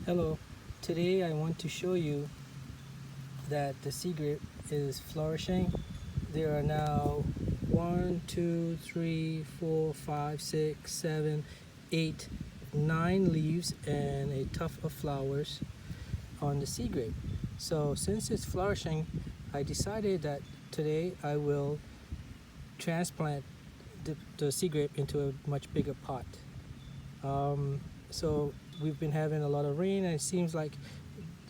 Hello, today I want to show you that the sea grape is flourishing. There are now 1, 2, 3, 4, 5, 6, 7, 8, 9 leaves and a tuft of flowers on the sea grape. So since it's flourishing, I decided that today I will transplant the sea grape into a much bigger pot. So we've been having a lot of rain, and it seems like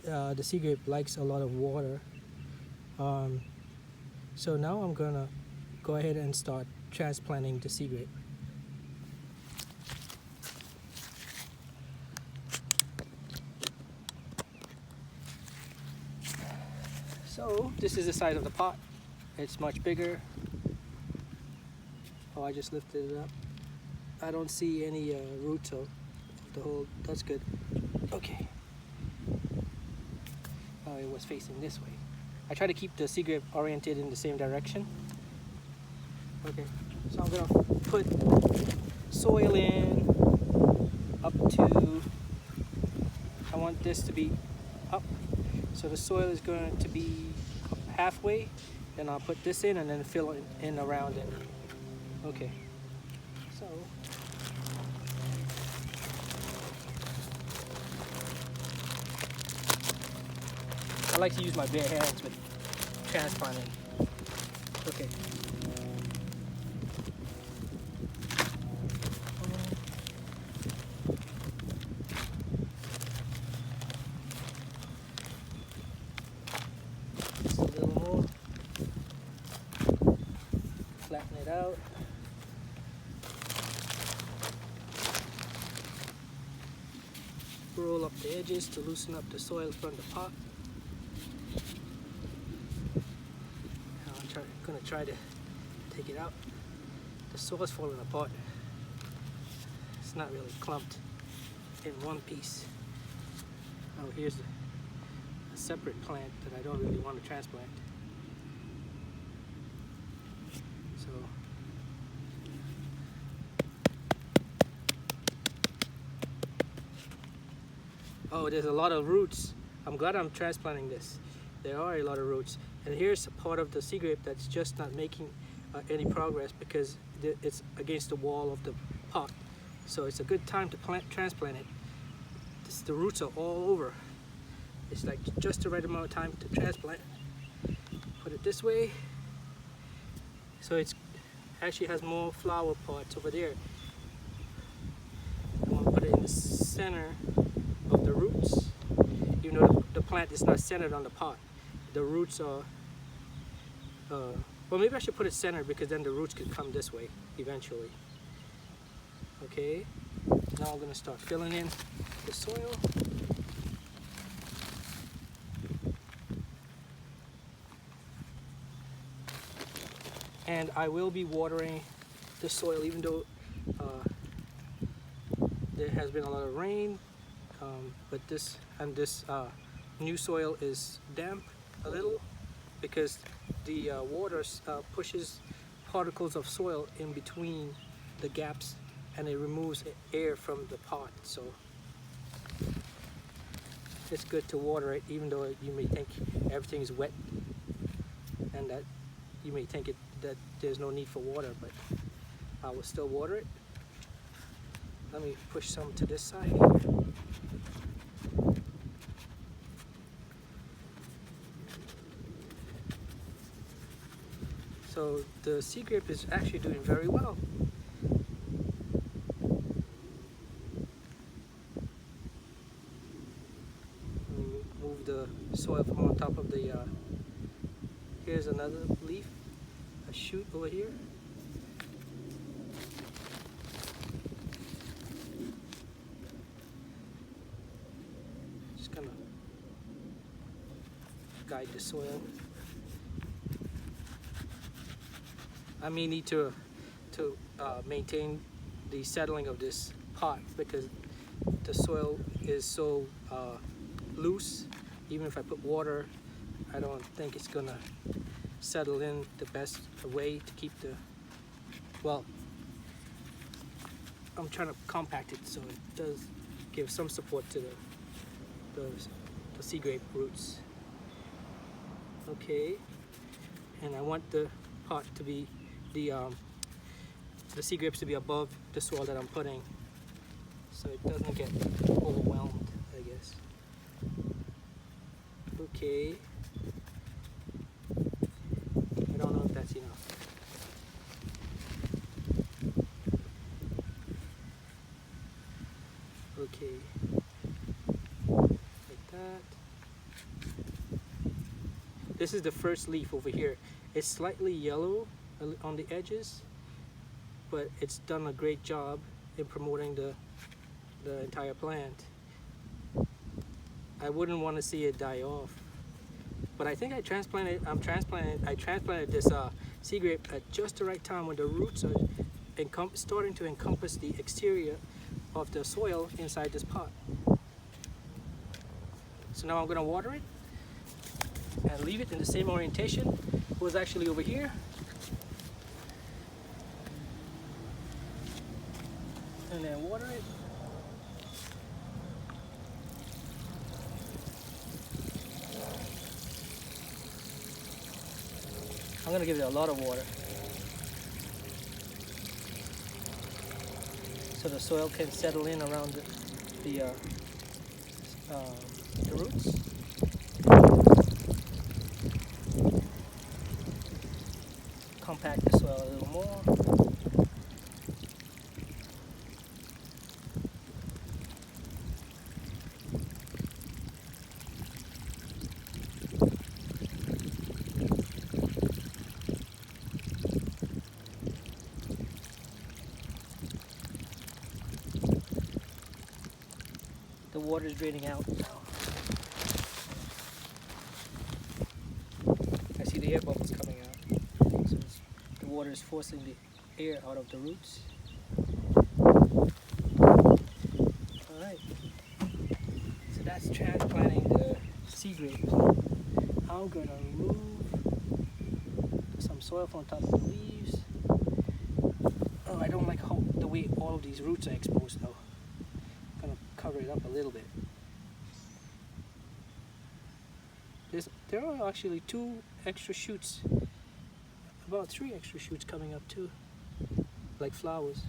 the sea grape likes a lot of water. So now I'm gonna go ahead and start transplanting the sea grape. So this is the size of the pot. It's much bigger. Oh, I just lifted it up. I don't see any roots of the whole. That's good. Okay. Oh, it was facing this way. I try to keep the sea grape oriented in the same direction. Okay, so I'm gonna put soil in up to, I want this to be up. So the soil is going to be halfway. Then I'll put this in and then fill it in around it. Okay, so I like to use my bare hands with transplanting. Okay. Just a little more. Flatten it out. Roll up the edges to loosen up the soil from the pot. I'm gonna try to take it out. The soil is falling apart. It's not really clumped in one piece. Oh, here's a separate plant that I don't really want to transplant. So oh, there's a lot of roots. I'm glad I'm transplanting this. There are a lot of roots. And here's a part of the sea grape that's just not making any progress because it's against the wall of the pot. So it's a good time to transplant it. The roots are all over. It's like just the right amount of time to transplant. Put it this way. So it's actually has more flower parts over there. I'm gonna put it in the center of the roots. Even though the plant is not centered on the pot. The roots are, well, maybe I should put it centered because then the roots could come this way eventually. Okay, now I'm going to start filling in the soil. And I will be watering the soil even though there has been a lot of rain, but this new soil is damp a little because the water pushes particles of soil in between the gaps and it removes air from the pot. So it's good to water it even though you may think everything is wet and that you may think that there's no need for water, but I will still water it. Let me push some to this side here. So the sea grape is actually doing very well. Move the soil from on top of the, here's another leaf, a shoot over here. Just gonna guide the soil. I may need to maintain the settling of this pot because the soil is so loose. Even if I put water, I don't think it's gonna settle in the best way to keep the, well, I'm trying to compact it so it does give some support to the sea grape roots. Okay, and I want the pot to be the sea grapes to be above the soil that I'm putting, so it doesn't get overwhelmed, I guess. Okay, I don't know if that's enough. Okay, like that. This is the first leaf over here. It's slightly yellow on the edges, but it's done a great job in promoting the entire plant. I wouldn't want to see it die off, but I think I transplanted this sea grape at just the right time when the roots are starting to encompass the exterior of the soil inside this pot. So now I'm going to water it and leave it in the same orientation. It was actually over here. And then water it. I'm going to give it a lot of water so the soil can settle in around the roots. Compact the soil a little more. The water is draining out now. I see the air bubbles coming out. So the water is forcing the air out of the roots. Alright. So that's transplanting the sea grape. I'm going to remove some soil from top of the leaves. Oh, I don't like the way all of these roots are exposed though. I'm going to cover it up a little bit. There are actually 2 extra shoots, about 3 extra shoots coming up too, like flowers.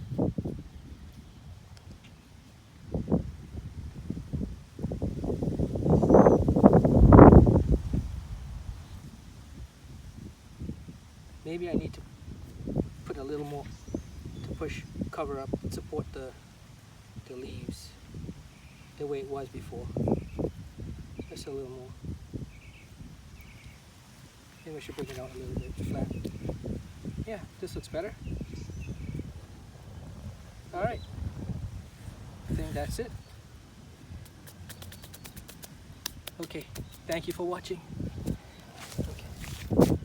Maybe I need to put a little more to cover up, support the leaves the way it was before. Just a little more. Maybe I should bring it out a little bit flat. Yeah, this looks better. Alright, I think that's it. Okay, thank you for watching. Okay.